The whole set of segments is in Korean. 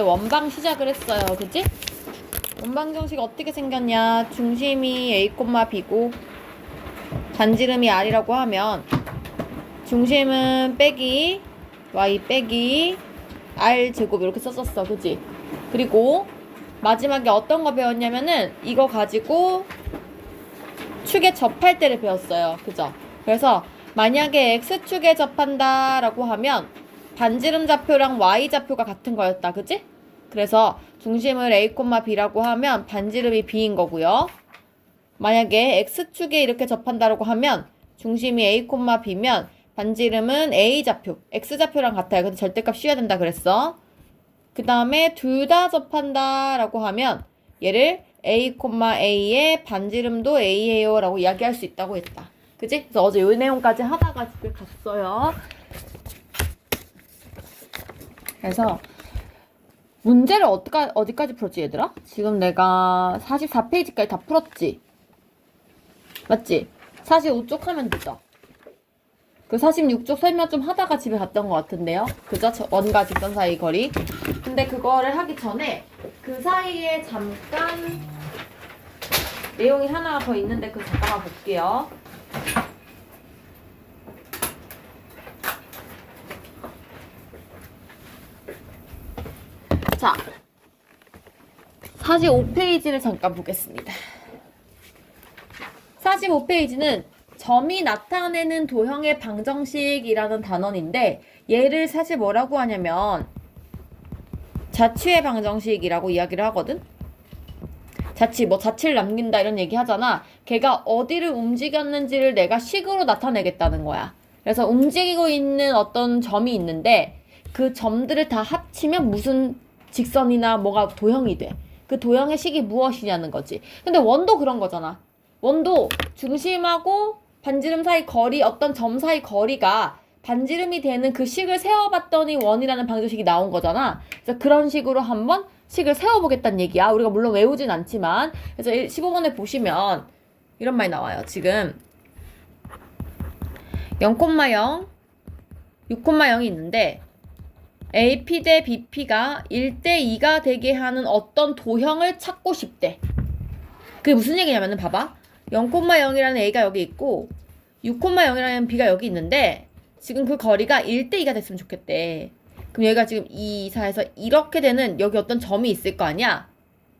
원방 시작을 했어요. 그치? 원방 정식 어떻게 생겼냐? 중심이 A, B고 반지름이 R이라고 하면 중심은 빼기 Y 빼기 R 제곱 이렇게 썼었어. 그치? 그리고 마지막에 어떤 거 배웠냐면은 이거 가지고 축에 접할 때를 배웠어요. 그죠? 그래서 만약에 X축에 접한다 라고 하면 반지름 좌표랑 Y 좌표가 같은 거였다. 그치? 그래서 중심을 A, B라고 하면 반지름이 B인 거고요. 만약에 X축에 이렇게 접한다라고 하면 중심이 A, B면 반지름은 A 좌표, X 좌표랑 같아요. 근데 절대값 씌워야 된다 그랬어. 그 다음에 둘 다 접한다라고 하면 얘를 A, A의 반지름도 A예요 라고 이야기할 수 있다고 했다. 그치? 그래서 어제 이 내용까지 하다가 집에 갔어요. 그래서 문제를 어디까지 풀었지 얘들아? 지금 내가 44페이지까지 다 풀었지? 맞지? 45쪽 하면 되죠? 그 46쪽 설명 좀 하다가 집에 갔던 것 같은데요? 그죠? 원과 직선 사이 거리. 근데 그거를 하기 전에 그 사이에 잠깐 내용이 하나 더 있는데 그거 잠깐만 볼게요. 자, 45페이지를 잠깐 보겠습니다. 45페이지는 점이 나타내는 도형의 방정식이라는 단원인데 얘를 사실 뭐라고 하냐면 자취의 방정식이라고 이야기를 하거든? 자취를 남긴다 이런 얘기 하잖아. 걔가 어디를 움직였는지를 내가 식으로 나타내겠다는 거야. 그래서 움직이고 있는 어떤 점이 있는데 그 점들을 다 합치면 무슨 직선이나 뭐가 도형이 돼. 그 도형의 식이 무엇이냐는 거지. 근데 원도 그런 거잖아. 원도 중심하고 반지름 사이 거리, 어떤 점 사이 거리가 반지름이 되는 그 식을 세워봤더니 원이라는 방정식이 나온 거잖아. 그래서 그런 식으로 한번 식을 세워보겠다는 얘기야. 우리가 물론 외우진 않지만. 그래서 15번에 보시면 이런 말이 나와요. 지금 0,0, 6,0이 있는데 AP 대 BP가 1대2가 되게 하는 어떤 도형을 찾고 싶대. 그게 무슨 얘기냐면은 봐봐. 0,0이라는 A가 여기 있고 6,0이라는 B가 여기 있는데 지금 그 거리가 1대2가 됐으면 좋겠대. 그럼 얘가 지금 2, 4에서 이렇게 되는 여기 어떤 점이 있을 거 아니야?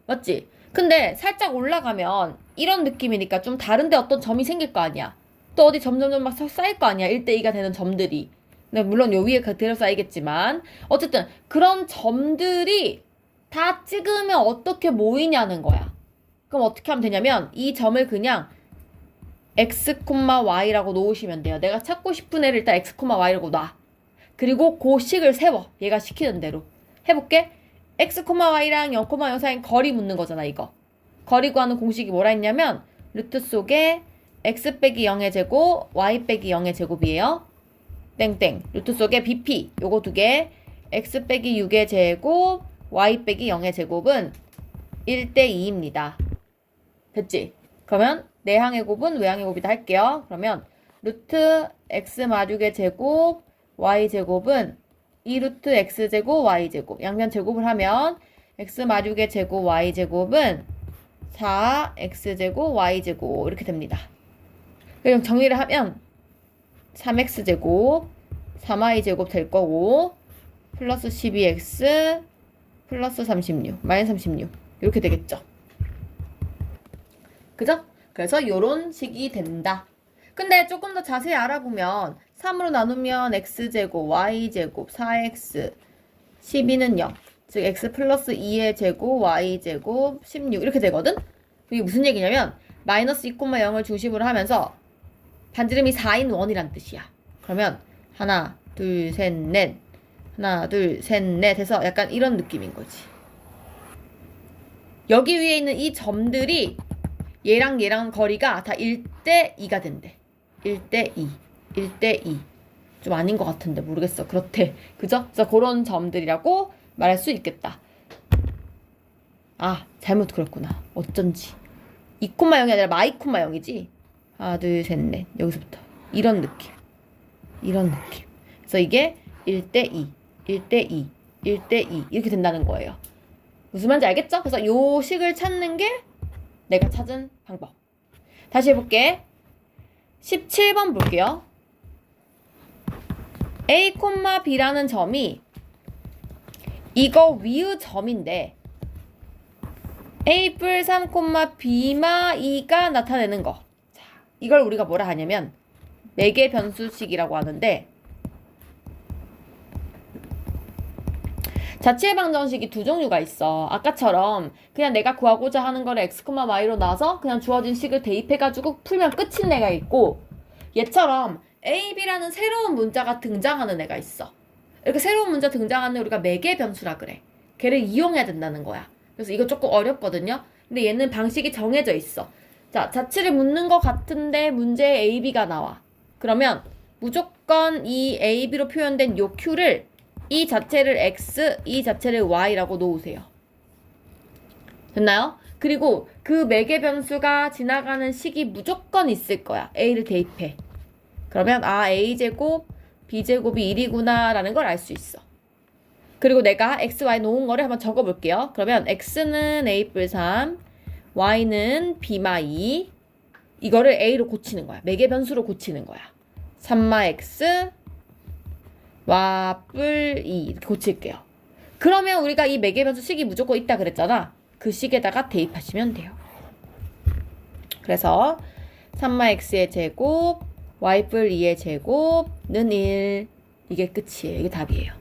맞지? 근데 살짝 올라가면 이런 느낌이니까 좀 다른데 어떤 점이 생길 거 아니야? 또 어디 점점점 막 쌓일 거 아니야? 1대2가 되는 점들이. 근데 물론 요 위에 그대로 쌓이겠지만 어쨌든 그런 점들이 다 찍으면 어떻게 모이냐는 거야. 그럼 어떻게 하면 되냐면 이 점을 그냥 x, y라고 놓으시면 돼요. 내가 찾고 싶은 애를 일단 x, y라고 놔. 그리고 그 식을 세워. 얘가 시키는 대로. 해볼게. x, y랑 0, 0 사이인 거리 묻는 거잖아, 이거. 거리 구하는 공식이 뭐라 했냐면 루트 속에 x 빼기 0의 제곱, y 빼기 0의 제곱이에요. 땡땡. 루트 속에 bp 요거 두 개. x 빼기 6의 제곱, y 빼기 0의 제곱은 1대2입니다. 됐지? 그러면 내항의 곱은 외항의 곱이다 할게요. 그러면 루트 x 마륙의 제곱 y 제곱은 2루트 x 제곱 y 제곱 양변 제곱을 하면 x 마륙의 제곱 y 제곱은 4x 제곱 y 제곱 이렇게 됩니다. 그럼 정리를 하면 3x 제곱 3y 제곱 될 거고 플러스 12x 플러스 36 마이너스 36 이렇게 되겠죠. 그죠? 그래서 요런 식이 된다. 근데 조금 더 자세히 알아보면 3으로 나누면 x제곱, y제곱, 4x, 12는 0. 즉 x 플러스 2의 제곱, y제곱, 16 이렇게 되거든? 이게 무슨 얘기냐면 마이너스 2,0을 중심으로 하면서 반지름이 4인 원이란 뜻이야. 그러면 하나, 둘, 셋, 넷 하나, 둘, 셋, 넷 해서 약간 이런 느낌인 거지. 여기 위에 있는 이 점들이 얘랑 거리가 다 1대2가 된대. 1대2. 1대2. 좀 아닌 것 같은데 모르겠어. 그렇대. 그죠? 그래서 그런 점들이라고 말할 수 있겠다. 아, 잘못 그렸구나. 어쩐지. 2,0이 아니라 마이,0이지? 하나, 둘, 셋, 넷. 여기서부터. 이런 느낌. 이런 느낌. 그래서 이게 1대2. 1대2. 1대 2 이렇게 된다는 거예요. 무슨 말인지 알겠죠? 그래서 요 식을 찾는 게 내가 찾은 방법. 다시 해볼게. 17번 볼게요. A, B라는 점이 이거 위의 점인데 A 뿔 3, B, 2가 나타내는 거. 자, 이걸 우리가 뭐라 하냐면 매개 변수식이라고 하는데 자취의 방정식이 두 종류가 있어. 아까처럼 그냥 내가 구하고자 하는 거를 x, y로 놔서 그냥 주어진 식을 대입해가지고 풀면 끝인 애가 있고 얘처럼 a, b라는 새로운 문자가 등장하는 애가 있어. 이렇게 새로운 문자 등장하는 우리가 매개 변수라 그래. 걔를 이용해야 된다는 거야. 그래서 이거 조금 어렵거든요. 근데 얘는 방식이 정해져 있어. 자, 자취를 묻는 것 같은데 문제에 a, b가 나와. 그러면 무조건 이 a, b로 표현된 요 q를 이 자체를 x, 이 자체를 y라고 놓으세요. 됐나요? 그리고 그 매개 변수가 지나가는 식이 무조건 있을 거야. a를 대입해. 그러면 아, a제곱, b제곱이 1이구나 라는 걸 알 수 있어. 그리고 내가 x, y 놓은 거를 한번 적어볼게요. 그러면 x는 a 뿔 3, y는 b, 2 이거를 a로 고치는 거야. 매개 변수로 고치는 거야. 3x 와뿔 2 이렇게 고칠게요. 그러면 우리가 이 매개 변수 식이 무조건 있다 그랬잖아. 그 식에다가 대입하시면 돼요. 그래서 3x의 제곱 y뿔 2의 제곱는 1 이게 끝이에요. 이게 답이에요.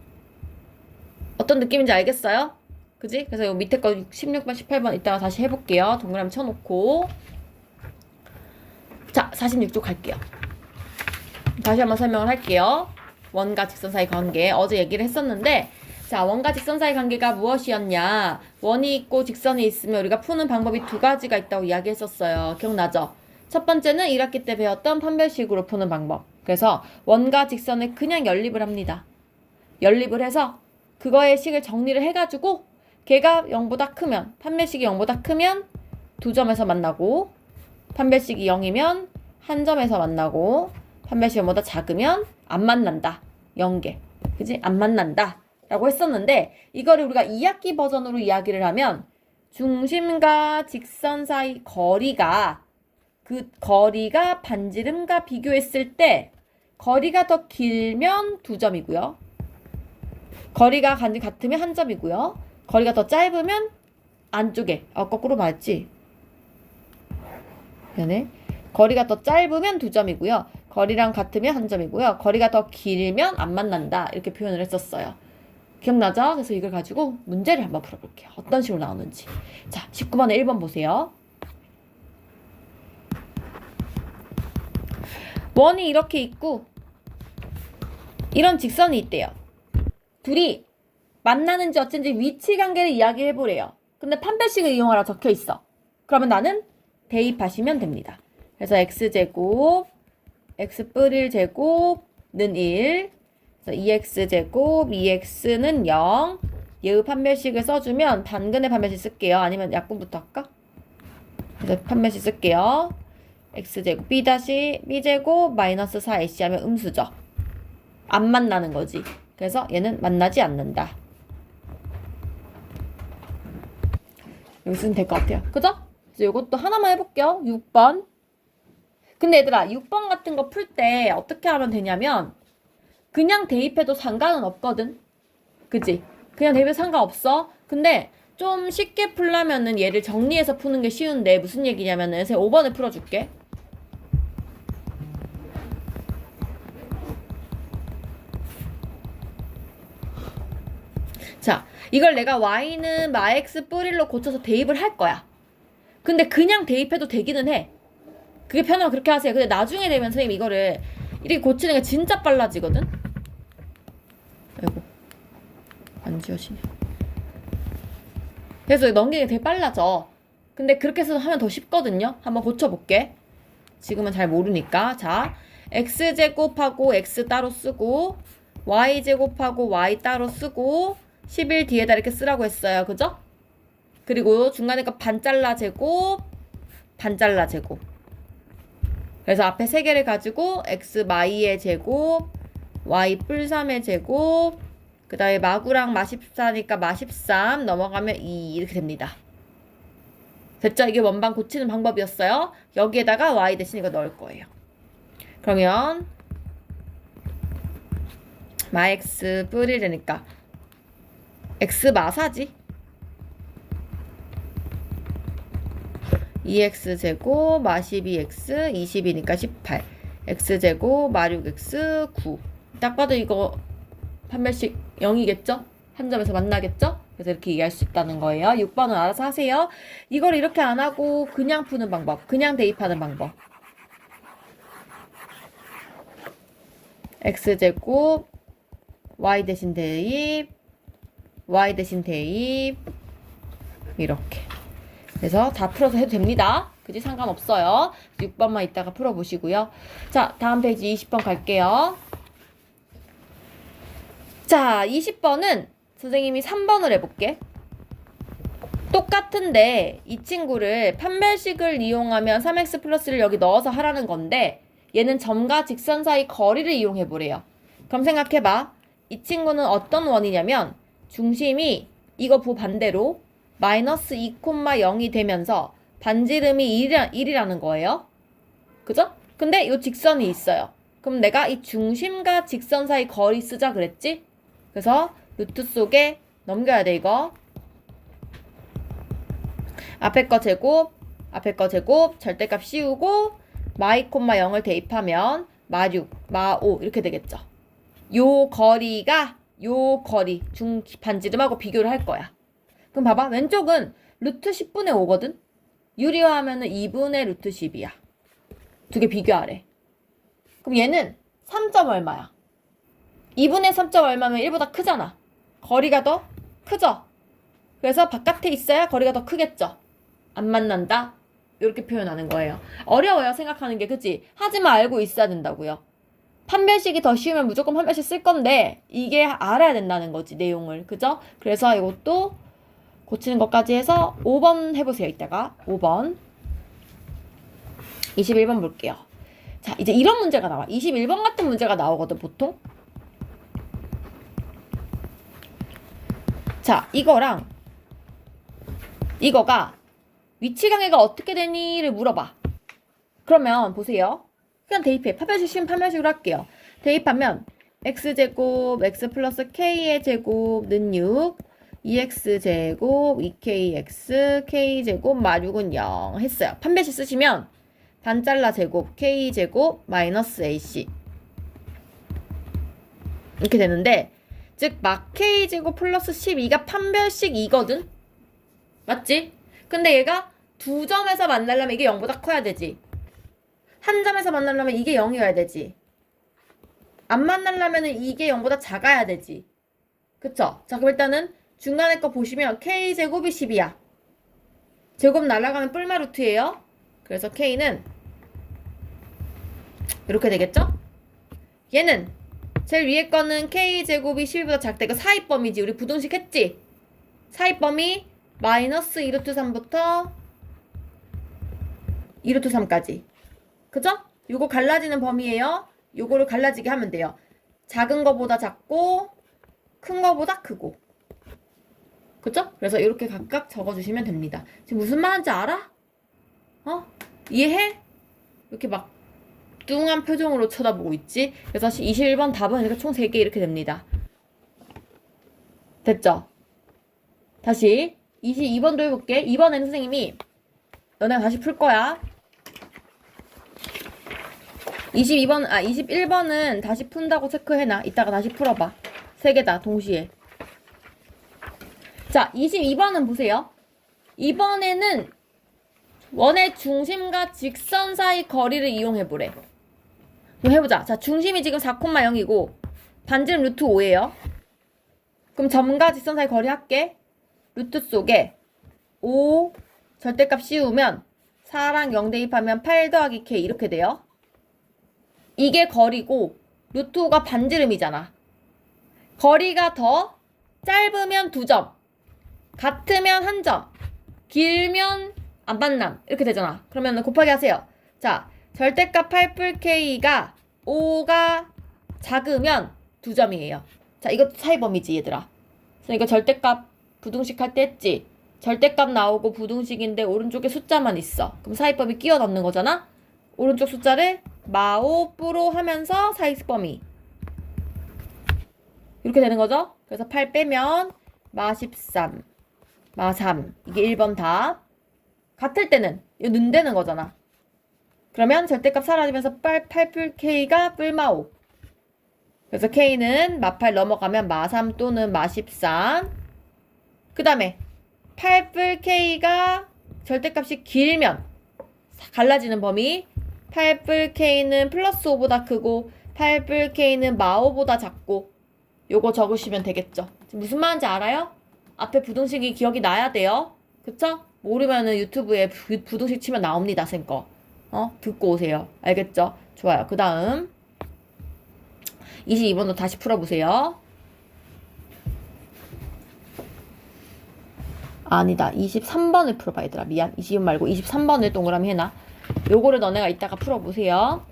어떤 느낌인지 알겠어요? 그지? 그래서 요 밑에 거 16번, 18번 이따가 다시 해볼게요. 동그라미 쳐놓고 자, 46쪽 갈게요. 다시 한번 설명을 할게요. 원과 직선 사이 관계 어제 얘기를 했었는데 자, 원과 직선 사이 관계가 무엇이었냐? 원이 있고 직선이 있으면 우리가 푸는 방법이 두 가지가 있다고 이야기했었어요. 기억나죠? 첫 번째는 1학기 때 배웠던 판별식으로 푸는 방법. 그래서 원과 직선을 그냥 연립을 합니다. 연립을 해서 그거의 식을 정리를 해가지고 걔가 0보다 크면 판별식이 0보다 크면 두 점에서 만나고 판별식이 0이면 한 점에서 만나고 판별식이 0보다 작으면 안 만난다. 0개. 그지? 안 만난다. 라고 했었는데 이거를 우리가 2학기 버전으로 이야기를 하면 중심과 직선 사이 거리가 그 거리가 반지름과 비교했을 때 거리가 더 길면 2점이고요. 거리가 같으면 1점이고요. 거리가 더 짧으면 안쪽에 거꾸로 맞지? 미안해. 거리가 더 짧으면 2점이고요. 거리랑 같으면 1점이고요. 거리가 더 길면 안 만난다. 이렇게 표현을 했었어요. 기억나죠? 그래서 이걸 가지고 문제를 한번 풀어볼게요. 어떤 식으로 나오는지. 자, 19번에 1번 보세요. 원이 이렇게 있고 이런 직선이 있대요. 둘이 만나는지 어쩐지 위치 관계를 이야기해보래요. 근데 판별식을 이용하라 적혀있어. 그러면 나는 대입하시면 됩니다. 그래서 x제곱 x 뿔1 제곱는 1 그래서 2x제곱 2x는 0 얘의 판별식을 써주면 단근의 판별식 쓸게요. 아니면 약분부터 할까? 그래서 판별식 쓸게요. x제곱 b제곱 마이너스 4ac 하면 음수죠. 안 만나는 거지. 그래서 얘는 만나지 않는다. 여기 쓰면 될 것 같아요. 그죠? 그래서 이것도 하나만 해볼게요. 6번. 근데 얘들아 6번 같은 거 풀 때 어떻게 하면 되냐면 그냥 대입해도 상관은 없거든. 그치? 그냥 대입해도 상관없어. 근데 좀 쉽게 풀려면은 얘를 정리해서 푸는 게 쉬운데 무슨 얘기냐면은 선생님 5번을 풀어줄게. 자, 이걸 내가 y는 마x 뿔1로 고쳐서 대입을 할 거야. 근데 그냥 대입해도 되기는 해. 그게 편하면 그렇게 하세요. 근데 나중에 되면 선생님 이거를 이렇게 고치는 게 진짜 빨라지거든? 아이고, 안 지워지네. 그래서 넘기는 게 되게 빨라져. 근데 그렇게 해서 하면 더 쉽거든요? 한번 고쳐볼게. 지금은 잘 모르니까. 자, x제곱하고 x 따로 쓰고 y제곱하고 y 따로 쓰고 11 뒤에다 이렇게 쓰라고 했어요. 그죠? 그리고 중간에 거 반잘라 제곱 반잘라 제곱 그래서 앞에 세 개를 가지고 x 마이의 제곱 y 뿔 3의 제곱 그 다음에 마구랑 마14니까 마13 넘어가면 2 이렇게 됩니다. 됐죠? 이게 원방 고치는 방법이었어요. 여기에다가 y 대신 이거 넣을 거예요. 그러면 마x 뿌리려니까 x 마사지 2x제곱 마 12x 20이니까 18 x제곱 마 6x 9 딱 봐도 이거 판별식 0이겠죠? 한 점에서 만나겠죠? 그래서 이렇게 이해할 수 있다는 거예요. 6번은 알아서 하세요. 이걸 이렇게 안 하고 그냥 푸는 방법, 그냥 대입하는 방법. x제곱 y 대신 대입 y 대신 대입 이렇게 그래서 다 풀어서 해도 됩니다. 그지? 상관없어요. 6번만 이따가 풀어보시고요. 자, 다음 페이지 20번 갈게요. 자, 20번은 선생님이 3번을 해볼게. 똑같은데 이 친구를 판별식을 이용하면 3x 플러스를 여기 넣어서 하라는 건데 얘는 점과 직선 사이 거리를 이용해 보래요. 그럼 생각해봐. 이 친구는 어떤 원이냐면 중심이 이거 반대로 마이너스 2,0이 되면서 반지름이 1이라는 거예요. 그죠? 근데 이 직선이 있어요. 그럼 내가 이 중심과 직선 사이 거리 쓰자 그랬지? 그래서 루트 속에 넘겨야 돼 이거. 앞에 거 제곱, 앞에 거 제곱, 절대값 씌우고 마 2, 0을 대입하면 마 6, 마 5 이렇게 되겠죠. 요 거리가 요 거리 반지름하고 비교를 할 거야. 그럼 봐봐. 왼쪽은 루트 10분의 5거든? 유리화하면 2분의 루트 10이야. 두 개 비교하래. 그럼 얘는 3점 얼마야? 2분의 3점 얼마면 1보다 크잖아. 거리가 더 크죠? 그래서 바깥에 있어야 거리가 더 크겠죠? 안 만난다? 이렇게 표현하는 거예요. 어려워요, 생각하는 게. 그치? 하지만 알고 있어야 된다고요. 판별식이 더 쉬우면 무조건 판별식 쓸 건데 이게 알아야 된다는 거지, 내용을. 그죠? 그래서 이것도 고치는 것까지 해서 5번 해보세요, 이따가. 5번. 21번 볼게요. 자, 이제 이런 문제가 나와. 21번 같은 문제가 나오거든, 보통. 자, 이거랑 이거가 위치관계가 어떻게 되니를 물어봐. 그러면 보세요. 그냥 대입해. 판별식 쉬운 판별식으로 할게요. 대입하면 x제곱 x 플러스 k의 제곱는 6 2x제곱 2kx k제곱 마 6은 0 했어요. 판별식 쓰시면 반 잘라 제곱 k제곱 마이너스 ac 이렇게 되는데 즉 막 k제곱 플러스 12가 판별식이거든? 맞지? 근데 얘가 두 점에서 만나려면 이게 0보다 커야 되지. 한 점에서 만나려면 이게 0이어야 되지. 안 만나려면 이게 0보다 작아야 되지. 그쵸? 자, 그럼 일단은 중간에 거 보시면 k제곱이 10이야. 제곱 날아가면 뿔마 루트예요. 그래서 k는 이렇게 되겠죠? 얘는 제일 위에 거는 k제곱이 12보다 작다. 이거 사이범위지. 우리 부동식 했지? 사이범위 마이너스 2루트 3부터 2루트 3까지. 그죠? 요거 갈라지는 범위예요. 요거를 갈라지게 하면 돼요. 작은 거보다 작고 큰 거보다 크고. 그죠? 그래서 이렇게 각각 적어주시면 됩니다. 지금 무슨 말인지 알아? 이해해? 이렇게 막 뚱한 표정으로 쳐다보고 있지? 그래서 다시 21번 답은 이렇게 총 3개 이렇게 됩니다. 됐죠? 다시 22번도 해볼게. 2번에는 선생님이 너네가 다시 풀 거야. 21번은 다시 푼다고 체크해놔. 이따가 다시 풀어봐. 3개 다 동시에. 자, 22번은 보세요. 이번에는 원의 중심과 직선 사이 거리를 이용해보래. 그럼 해보자. 자, 중심이 지금 4,0이고 반지름 루트 5예요. 그럼 점과 직선 사이 거리 할게. 루트 속에 5 절대값 씌우면 4랑 0 대입하면 8 더하기 k 이렇게 돼요. 이게 거리고 루트 5가 반지름이잖아. 거리가 더 짧으면 2점, 같으면 1점, 길면 안 만남 이렇게 되잖아. 그러면 곱하기 하세요. 자, 절대값 8 뿔 k가 5가 작으면 2점이에요. 자, 이것도 사이범위지, 얘들아. 그러니까 절대값 부등식 할 때 했지. 절대값 나오고 부등식인데 오른쪽에 숫자만 있어. 그럼 사이범위 끼워 넣는 거잖아. 오른쪽 숫자를 마5 뿌로 하면서 사이범위. 이렇게 되는 거죠. 그래서 8 빼면 마13, 마3. 이게 1번 답. 같을 때는 이거 는다는 거잖아. 그러면 절대값 사라지면서 8뿔 K가 뿔마5. 그래서 K는 마8 넘어가면 마3 또는 마13. 그 다음에 8뿔 K가 절대값이 길면 갈라지는 범위 8뿔 K는 플러스 5보다 크고 8뿔 K는 마5보다 작고 요거 적으시면 되겠죠. 무슨 말인지 알아요? 앞에 부등식이 기억이 나야 돼요. 그쵸? 모르면은 유튜브에 부등식 치면 나옵니다, 쌤 거. 듣고 오세요. 알겠죠? 좋아요. 그 다음 22번도 다시 풀어보세요. 아니다. 23번을 풀어봐, 얘들아. 미안. 22번 말고 23번을 동그라미 해놔. 요거를 너네가 이따가 풀어보세요.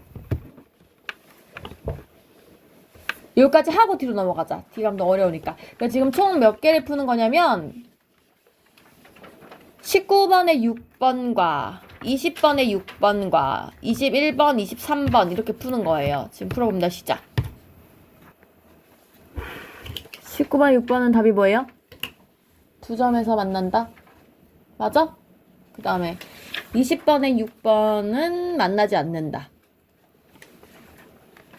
여기까지 하고 뒤로 넘어가자. 뒤가 좀 어려우니까. 그러니까 지금 총 몇 개를 푸는 거냐면 19번에 6번과 20번에 6번과 21번, 23번 이렇게 푸는 거예요. 지금 풀어봅니다. 시작. 19번, 6번은 답이 뭐예요? 두 점에서 만난다? 맞아? 그 다음에 20번에 6번은 만나지 않는다.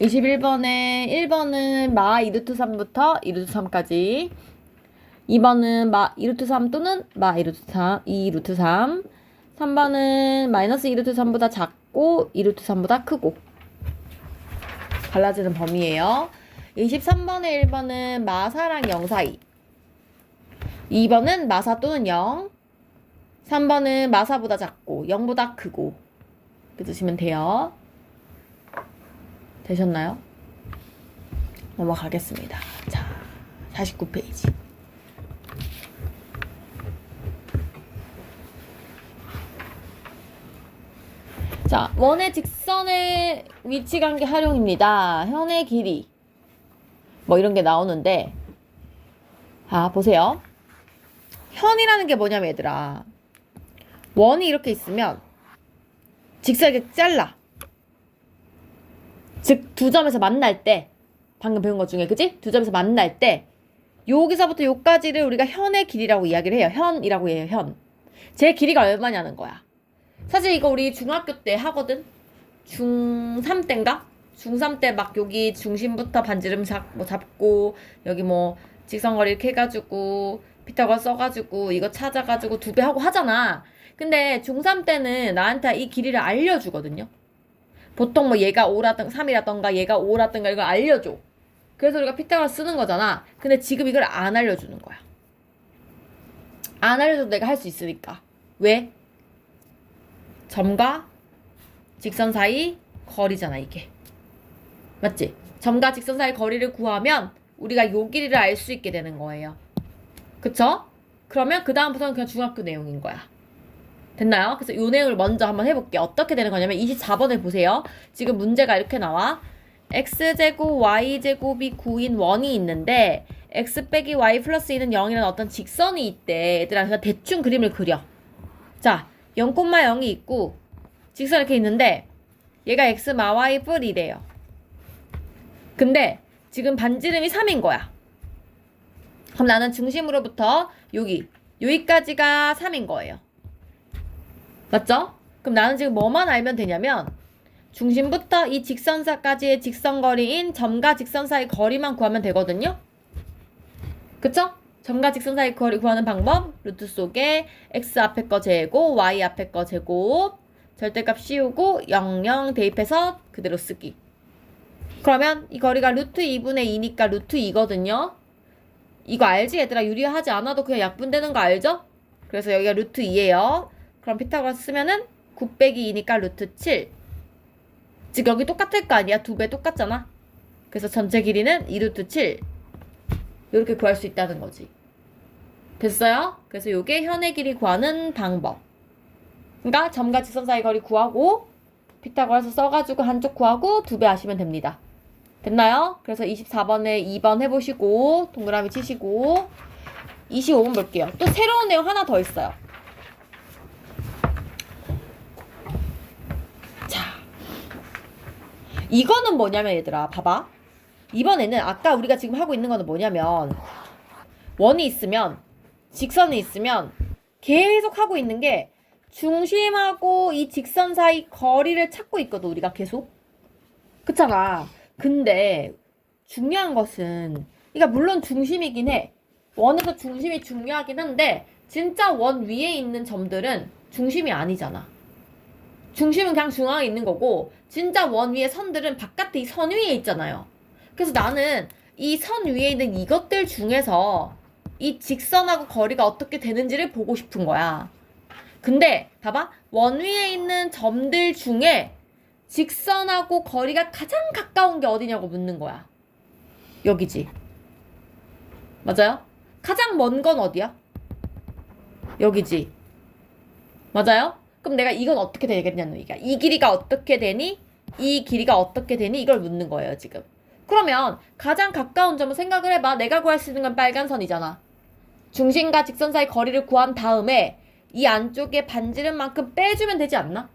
21번에 1번은 마 2루트 3부터 2루트 3까지 2번은 마 2루트 3 또는 마 2루트 3, 2루트 3 3번은 마이너스 2루트 3보다 작고 2루트 3보다 크고 갈라지는 범위예요. 23번에 1번은 마 4랑 0 사이 2번은 마 4 또는 0 3번은 마 4보다 작고 0보다 크고 이렇게 두시면 돼요. 되셨나요? 넘어가겠습니다. 자, 49페이지. 자, 원의 직선의 위치관계 활용입니다. 현의 길이. 뭐 이런 게 나오는데, 보세요. 현이라는 게 뭐냐면 얘들아. 원이 이렇게 있으면 직선을 이렇게 잘라. 즉, 두 점에서 만날 때, 방금 배운 것 중에, 그치? 두 점에서 만날 때, 여기서부터 여기까지를 우리가 현의 길이라고 이야기를 해요. 현이라고 해요, 현. 제 길이가 얼마냐는 거야. 사실 이거 우리 중학교 때 하거든? 중3 때인가? 중3 때 막 여기 중심부터 반지름 잡고, 여기 뭐, 직선거리 이렇게 해가지고, 피타고라 써가지고, 이거 찾아가지고 2배 하고 하잖아. 근데 중3 때는 나한테 이 길이를 알려주거든요. 보통 뭐 얘가 5라든가 3이라든가 얘가 5라든가 이걸 알려줘. 그래서 우리가 피타고라 쓰는 거잖아. 근데 지금 이걸 안 알려주는 거야. 안 알려줘도 내가 할 수 있으니까. 왜? 점과 직선 사이 거리잖아, 이게. 맞지? 점과 직선 사이 거리를 구하면 우리가 요 길이를 알 수 있게 되는 거예요. 그쵸? 그러면 그 다음부터는 그냥 중학교 내용인 거야. 됐나요? 그래서 요 내용을 먼저 한번 해볼게요. 어떻게 되는 거냐면 24번을 보세요. 지금 문제가 이렇게 나와. x제곱 y제곱이 9인 원이 있는데 x 빼기 y 플러스 2는 0이라는 어떤 직선이 있대. 얘들아, 그냥 대충 그림을 그려. 자, 0,0이 있고 직선 이렇게 있는데 얘가 x 마 y 뿔이래요. 근데 지금 반지름이 3인 거야. 그럼 나는 중심으로부터 여기까지가 3인 거예요. 맞죠? 그럼 나는 지금 뭐만 알면 되냐면 중심부터 이 직선사까지의 직선거리인 점과 직선 사이 거리만 구하면 되거든요. 그쵸? 점과 직선 사이 거리 구하는 방법, 루트 속에 x 앞에 거 제곱, y 앞에 거 제곱, 절대값 씌우고 00 대입해서 그대로 쓰기. 그러면 이 거리가 루트 2분의 2니까 루트 2거든요. 이거 알지? 얘들아, 유리하지 않아도 그냥 약분되는 거 알죠? 그래서 여기가 루트 2예요. 그럼 피타고라스 쓰면은 9 빼기 2니까 루트 7. 즉 여기 똑같을 거 아니야? 2배 똑같잖아. 그래서 전체 길이는 2루트 7. 이렇게 구할 수 있다는 거지. 됐어요? 그래서 요게 현의 길이 구하는 방법. 그러니까 점과 직선 사이 거리 구하고 피타고라스 써가지고 한쪽 구하고 2배 하시면 됩니다. 됐나요? 그래서 24번에 2번 해보시고 동그라미 치시고 25번 볼게요. 또 새로운 내용 하나 더 있어요. 자, 이거는 뭐냐면 얘들아 봐봐. 이번에는 아까 우리가 지금 하고 있는 거는 뭐냐면 원이 있으면 직선이 있으면 계속 하고 있는 게 중심하고 이 직선 사이 거리를 찾고 있거든 우리가 계속. 그렇잖아. 근데 중요한 것은 그러니까 물론 중심이긴 해. 원에서 중심이 중요하긴 한데 진짜 원 위에 있는 점들은 중심이 아니잖아. 중심은 그냥 중앙에 있는 거고 진짜 원 위에 선들은 바깥에 이 선 위에 있잖아요. 그래서 나는 이 선 위에 있는 이것들 중에서 이 직선하고 거리가 어떻게 되는지를 보고 싶은 거야. 근데 봐봐. 원 위에 있는 점들 중에 직선하고 거리가 가장 가까운 게 어디냐고 묻는 거야. 여기지. 맞아요? 가장 먼 건 어디야? 여기지. 맞아요? 그럼 내가 이건 어떻게 되겠냐는 얘기야. 이 길이가 어떻게 되니? 이 길이가 어떻게 되니? 이걸 묻는 거예요, 지금. 그러면 가장 가까운 점을 생각을 해봐. 내가 구할 수 있는 건 빨간 선이잖아. 중심과 직선 사이 거리를 구한 다음에 이 안쪽에 반지름만큼 빼주면 되지 않나?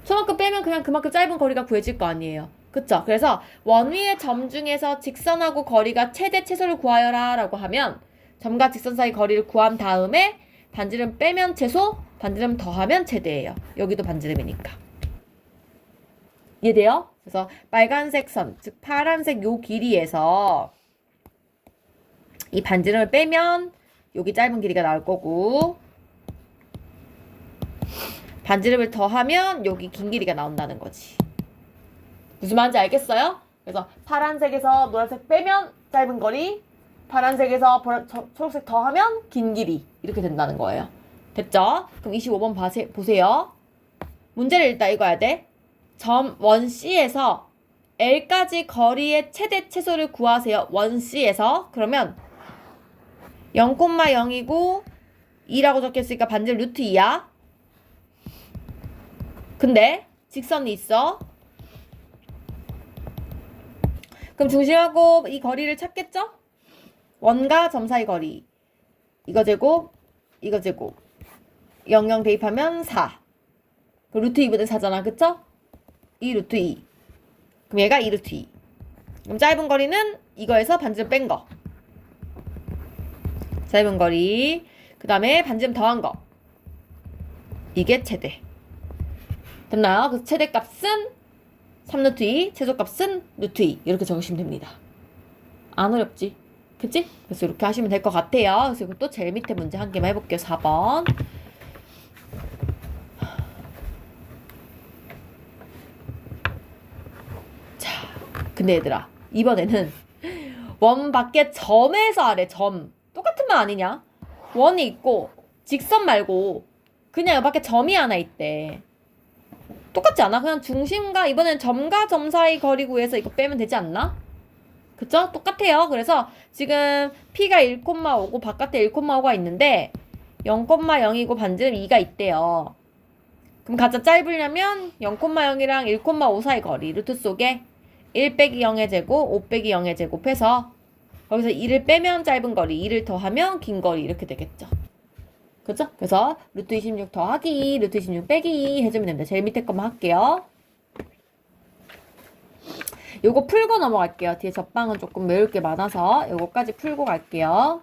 저만큼 빼면 그냥 그만큼 짧은 거리가 구해질 거 아니에요. 그쵸? 그래서 원 위의 점 중에서 직선하고 거리가 최대 최소를 구하여라 라고 하면 점과 직선 사이 거리를 구한 다음에 반지름 빼면 최소, 반지름 더하면 최대예요. 여기도 반지름이니까. 이해돼요? 그래서 빨간색 선, 즉 파란색 요 길이에서 이 반지름을 빼면 여기 짧은 길이가 나올 거고 반지름을 더하면 여기 긴 길이가 나온다는 거지. 무슨 말인지 알겠어요? 그래서 파란색에서 노란색 빼면 짧은 거리, 파란색에서 초록색 더하면 긴 길이 이렇게 된다는 거예요. 됐죠? 그럼 25번 보세요. 문제를 일단 읽어야 돼. 점 원 C에서 L까지 거리의 최대 최소를 구하세요. 원 C에서 그러면 0,0이고 2라고 적혀있으니까 반지름 루트 2야. 근데 직선이 있어. 그럼 중심하고 이 거리를 찾겠죠? 원과 점 사이 거리. 이거 제곱, 이거 제곱. 00 대입하면 4. 그럼 루트 2분의 4잖아. 그쵸? 2 루트 2. 그럼 얘가 2 루트 2. 그럼 짧은 거리는 이거에서 반지름 뺀 거. 짧은 거리. 그 다음에 반지름 더한 거. 이게 최대. 됐나요? 그래서 최대값은 3 루트 2, 최소값은 루트 2 이렇게 적으시면 됩니다. 안 어렵지? 그치? 그래서 이렇게 하시면 될 것 같아요. 그래서 또 제일 밑에 문제 한 개만 해볼게요. 4번. 자, 근데 얘들아 이번에는 원 밖에 점에서 하래. 점. 똑같은 말 아니냐? 원이 있고 직선 말고 그냥 여 밖에 점이 하나 있대. 똑같지 않아? 그냥 중심과 이번엔 점과 점 사이 거리 구해서 이거 빼면 되지 않나? 그쵸? 똑같아요. 그래서 지금 P가 1,5고 바깥에 1,5가 있는데 0,0이고 반지름 2가 있대요. 그럼 가장 짧으려면 0,0이랑 1,5 사이 거리 루트 속에 1 빼기 0의 제곱, 5 빼기 0의 제곱해서 거기서 2를 빼면 짧은 거리, 2를 더하면 긴 거리 이렇게 되겠죠. 그죠? 그래서 루트 26 더하기, 루트 26 빼기 해주면 됩니다. 제일 밑에 것만 할게요. 요거 풀고 넘어갈게요. 뒤에 접방은 조금 외울 게 많아서 요거까지 풀고 갈게요.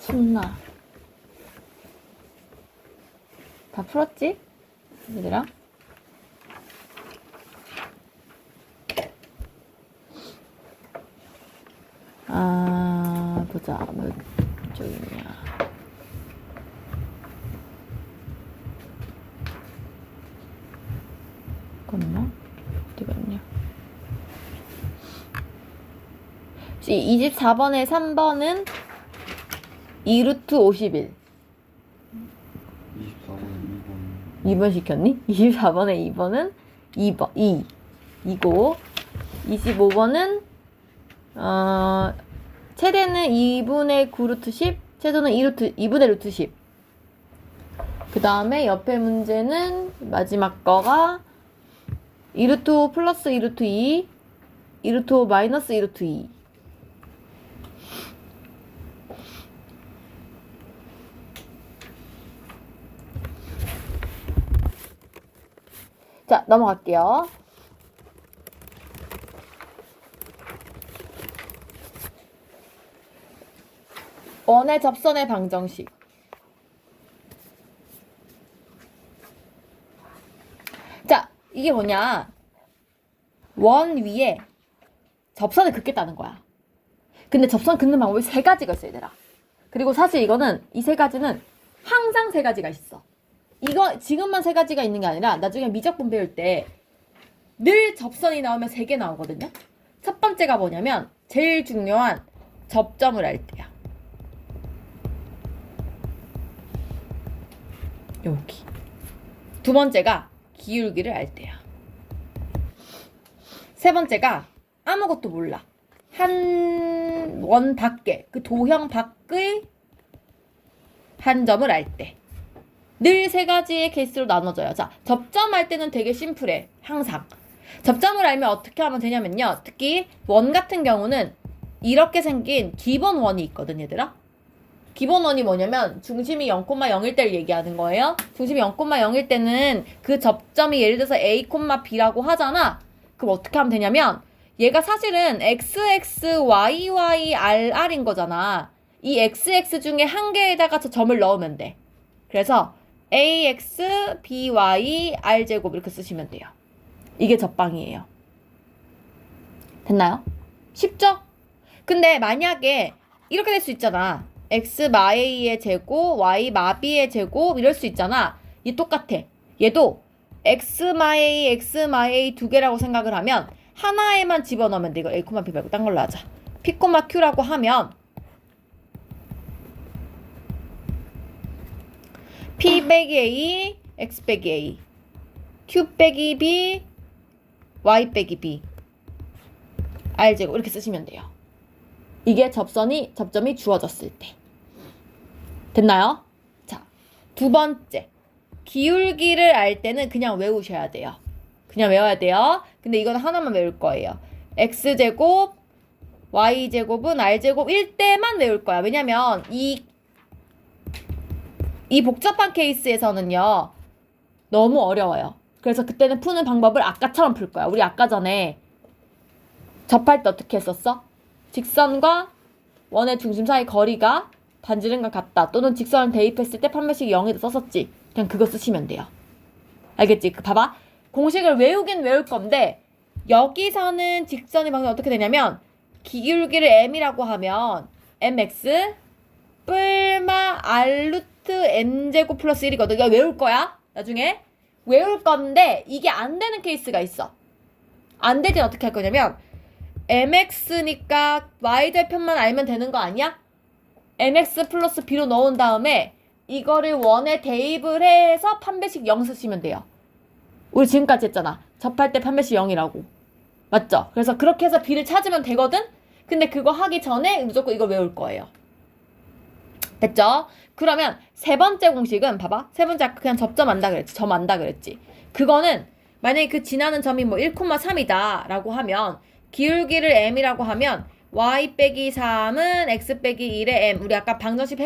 신나. 다 풀었지? 얘들아? 아, 보자. 몇 쪽이냐. 잠깐만. 어디 갔냐. 24번에 3번은 2루트 51. 24번에 2번. 2번 시켰니? 24번에 2번은 2번, 2고, 25번은, 최대는 2분의 9루트 10, 최소는 2분의 루트 10. 그 다음에 옆에 문제는 마지막 거가 2루트 5 플러스 2루트 2, 2루트 5 마이너스 2루트 2. 자, 넘어갈게요. 원의 접선의 방정식. 자, 이게 뭐냐. 원 위에 접선을 긋겠다는 거야. 근데 접선 긋는 방법이 세 가지가 있어, 얘들아. 그리고 사실 이거는, 이 세 가지는 항상 세 가지가 있어. 이거 지금만 세 가지가 있는 게 아니라 나중에 미적분 배울 때 늘 접선이 나오면 세 개 나오거든요. 첫 번째가 뭐냐면 제일 중요한 접점을 알 때야. 여기. 두 번째가 기울기를 알 때야. 세 번째가 아무것도 몰라. 한 원 밖에, 그 도형 밖의 한 점을 알 때. 늘 세 가지의 케이스로 나눠져요. 자, 접점할 때는 되게 심플해. 항상. 접점을 알면 어떻게 하면 되냐면요. 특히 원 같은 경우는 이렇게 생긴 기본 원이 있거든, 얘들아. 기본 원이 뭐냐면 중심이 0,0일 때를 얘기하는 거예요. 중심이 0,0일 때는 그 접점이 예를 들어서 A, B라고 하잖아. 그럼 어떻게 하면 되냐면 얘가 사실은 XX, YY, RR인 거잖아. 이 XX 중에 한 개에다가 저 점을 넣으면 돼. 그래서 AX, BY, R제곱 이렇게 쓰시면 돼요. 이게 접방이에요. 됐나요? 쉽죠? 근데 만약에 이렇게 될 수 있잖아. X 마A의 제곱, Y 마B의 제곱 이럴 수 있잖아. 얘 똑같아. 얘도 X 마A, X 마A 두 개라고 생각을 하면 하나에만 집어넣으면 돼. 이거 A, B 말고 딴 걸로 하자. P, Q라고 하면 P 빼기 A, X 빼기 A, Q 빼기 B, Y 빼기 B, R제곱 이렇게 쓰시면 돼요. 이게 접점이 주어졌을 때. 됐나요? 자, 두 번째. 기울기를 알 때는 그냥 외우셔야 돼요. 그냥 외워야 돼요. 근데 이건 하나만 외울 거예요. X제곱, Y제곱은 R제곱일 때만 외울 거야. 왜냐면 이 복잡한 케이스에서는요. 너무 어려워요. 그래서 그때는 푸는 방법을 아까처럼 풀 거야. 우리 아까 전에 접할 때 어떻게 했었어? 직선과 원의 중심 사이 거리가 반지름과 같다. 또는 직선을 대입했을 때 판매식이 0이다 썼었지. 그냥 그거 쓰시면 돼요. 알겠지? 봐봐. 공식을 외우긴 외울 건데 여기서는 직선의 방식이 어떻게 되냐면 기울기를 m이라고 하면 mx 뿔마 r루트 n제곱 플러스 1이거든. 이거 외울 거야. 나중에. 외울 건데 이게 안 되는 케이스가 있어. 안 될 땐 어떻게 할 거냐면 mx니까 y절편만 알면 되는 거 아니야? mx 플러스 b로 넣은 다음에 이거를 원에 대입을 해서 판매식 0 쓰시면 돼요. 우리 지금까지 했잖아. 접할 때 판매식 0이라고. 맞죠? 그래서 그렇게 해서 b를 찾으면 되거든? 근데 그거 하기 전에 무조건 이거 외울 거예요. 됐죠? 그러면 세 번째 공식은 봐봐. 세 번째 아까 그냥 접점 안다 그랬지. 점 안다 그랬지. 그거는 만약에 그 지나는 점이 뭐 1,3이다 라고 하면 기울기를 m이라고 하면 y 빼기 3은 x 빼기 1의 m. 우리 아까 방정식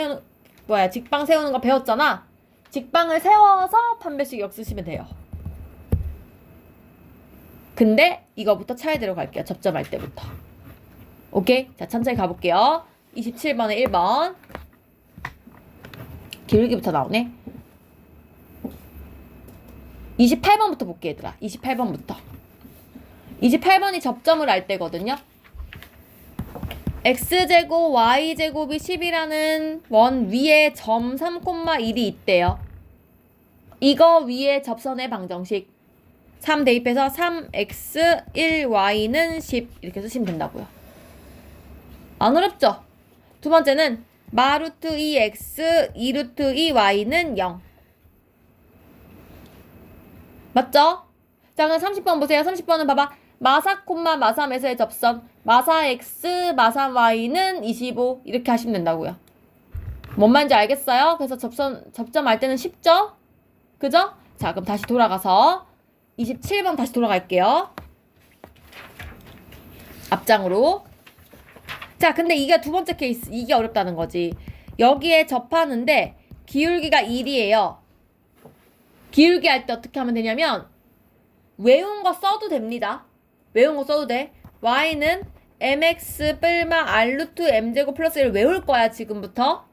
직방 세우는 거 배웠잖아. 직방을 세워서 판별식 역 쓰시면 돼요. 근데 이거부터 차례대로 갈게요. 접점할 때부터. 오케이? 자, 천천히 가볼게요. 27번에 1번. 기울기부터 나오네. 28번부터 볼게, 얘들아. 28번부터. 28번이 접점을 알 때거든요. x제곱 y제곱이 10이라는 원 위에 점 3,1이 있대요. 이거 위에 접선의 방정식 3 대입해서 3x 1y는 10 이렇게 쓰시면 된다고요. 안 어렵죠? 두 번째는 마루트 2x 2루트 2y는 0. 맞죠? 자, 그럼 30번 보세요. 30번은 봐봐. 마사 콤마 마삼에서의 접선 마사 x 마삼 y는 25 이렇게 하시면 된다고요. 뭔 말인지 알겠어요? 그래서 접점 알 때는 쉽죠? 그죠? 자, 그럼 다시 돌아가서 27번 다시 돌아갈게요. 앞장으로. 자, 근데 이게 두 번째 케이스. 이게 어렵다는 거지. 여기에 접하는데 기울기가 1이에요. 기울기 할 때 어떻게 하면 되냐면 외운 거 써도 됩니다. 외운 거 써도 돼. y는 mx 뿔마 r 루트 m제곱 플러스 1을 외울 거야, 지금부터.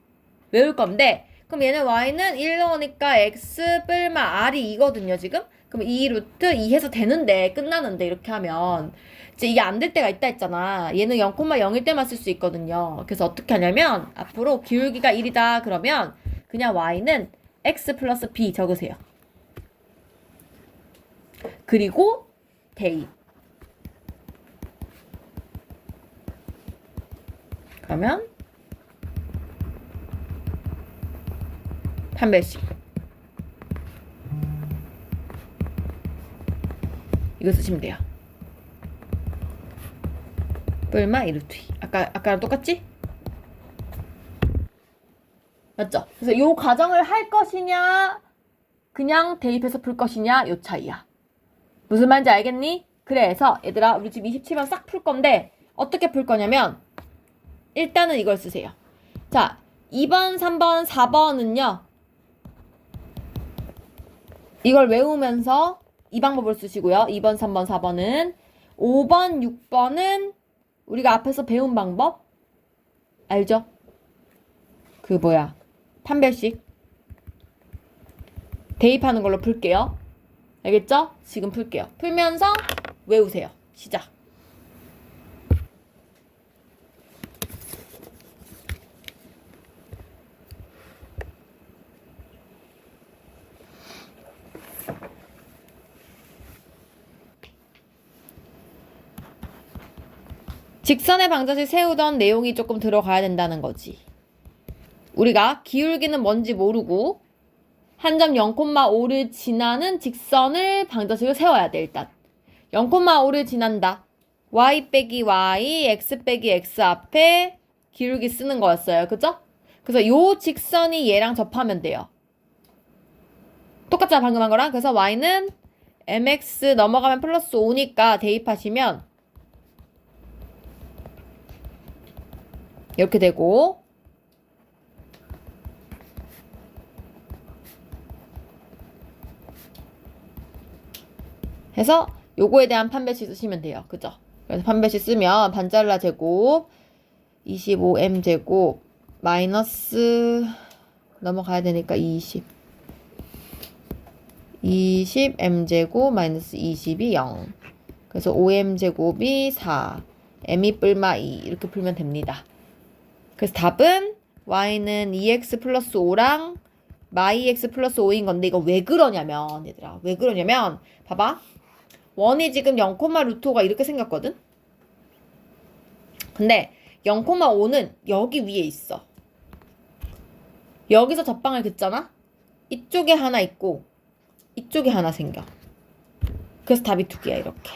외울 건데, 그럼 얘는 y는 1 넣으니까 x 뿔마 r이 2거든요, 지금? 그럼 2 루트 2 해서 되는데, 끝나는데, 이렇게 하면. 이제 이게 안 될 때가 있다 했잖아. 얘는 0,0일 때만 쓸 수 있거든요. 그래서 어떻게 하냐면, 앞으로 기울기가 1이다, 그러면, 그냥 y는 x 플러스 b 적으세요. 그리고, 대입. 그러면 판별식 이거 쓰시면 돼요. 뿔마 1루트 2. 아까랑 똑같지? 맞죠? 그래서 요 과정을 할 것이냐 그냥 대입해서 풀 것이냐 요 차이야. 무슨 말인지 알겠니? 그래서 얘들아 우리 지금 27번 싹 풀 건데 어떻게 풀 거냐면 일단은 이걸 쓰세요. 자, 2번, 3번, 4번은요. 이걸 외우면서 이 방법을 쓰시고요. 2번, 3번, 4번은 5번, 6번은 우리가 앞에서 배운 방법 알죠? 그 뭐야 판별식 대입하는 걸로 풀게요. 알겠죠? 지금 풀게요. 풀면서 외우세요. 시작. 직선의 방정식 세우던 내용이 조금 들어가야 된다는 거지. 우리가 기울기는 뭔지 모르고 한 점 0,5를 지나는 직선을 방정식을 세워야 돼. 일단 0,5를 지난다. y 빼기 y, x 빼기 x 앞에 기울기 쓰는 거였어요. 그죠? 그래서 요 직선이 얘랑 접하면 돼요. 똑같잖아 방금 한 거랑. 그래서 y는 mx 넘어가면 플러스 5니까 대입하시면 이렇게 되고 해서 요거에 대한 판별식 쓰시면 돼요. 그죠? 그래서 판별식 쓰면 반잘라 제곱 25m 제곱 마이너스 넘어가야 되니까 20m 제곱 마이너스 20이 0. 그래서 5m 제곱이 4. m이 뿔마 2 이렇게 풀면 됩니다. 그래서 답은 y는 2x 플러스 5랑 마이x 플러스 5인 건데 이거 왜 그러냐면 얘들아 왜 그러냐면 봐봐 원이 지금 0, 루트 5가 이렇게 생겼거든? 근데 0,5는 여기 위에 있어. 여기서 접방을 긋잖아? 이쪽에 하나 있고 이쪽에 하나 생겨. 그래서 답이 두 개야 이렇게.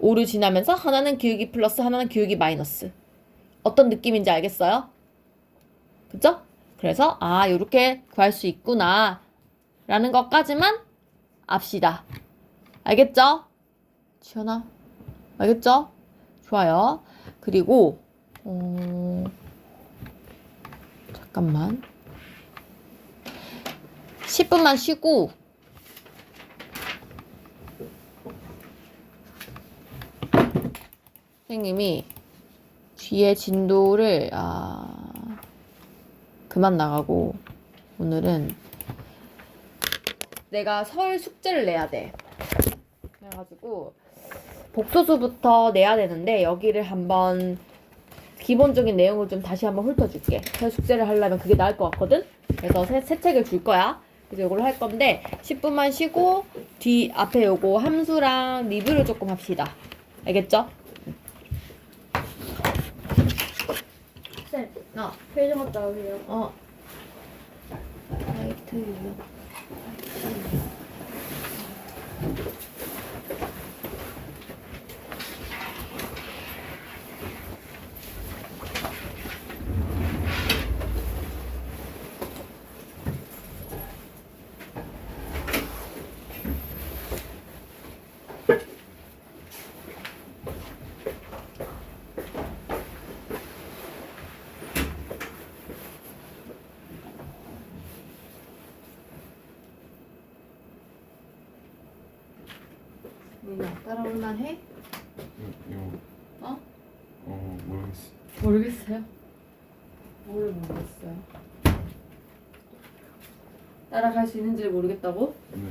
5를 지나면서 하나는 기울기 플러스 하나는 기울기 마이너스. 어떤 느낌인지 알겠어요? 그죠? 그래서 아 요렇게 구할 수 있구나 라는 것까지만 압시다. 알겠죠? 지연아 알겠죠? 좋아요. 그리고 잠깐만 10분만 쉬고 선생님이 뒤에 진도를 그만 나가고 오늘은 내가 설 숙제를 내야 돼. 그래가지고 복소수부터 내야 되는데 여기를 한번 기본적인 내용을 좀 다시 한번 훑어줄게. 설 숙제를 하려면 그게 나을 것 같거든? 그래서 새 책을 줄 거야. 그래서 이걸로 할 건데 10분만 쉬고 뒤 앞에 요거 함수랑 리뷰를 조금 합시다. 알겠죠? 쌤, 편의점 갔다 오세요. 라이트 유형. 민아 따라올만 해? 응. 어? 모르겠어. 모르겠어요? 뭘 모르겠어요? 따라갈 수 있는지를 모르겠다고? 네.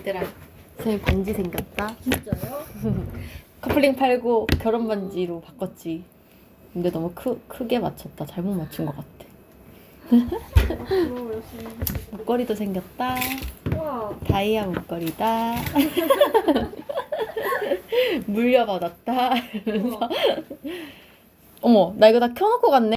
얘들아, 쌤 반지 생겼다. 진짜요? 커플링 팔고 결혼 반지로 바꿨지. 근데 너무 크게 맞췄다. 잘못 맞춘 것 같아. 앞으로 열심히. 목걸이도 생겼다. 와. 다이아 목걸이다. 물려받았다. 우와. 어머, 나 이거 다 켜놓고 갔네.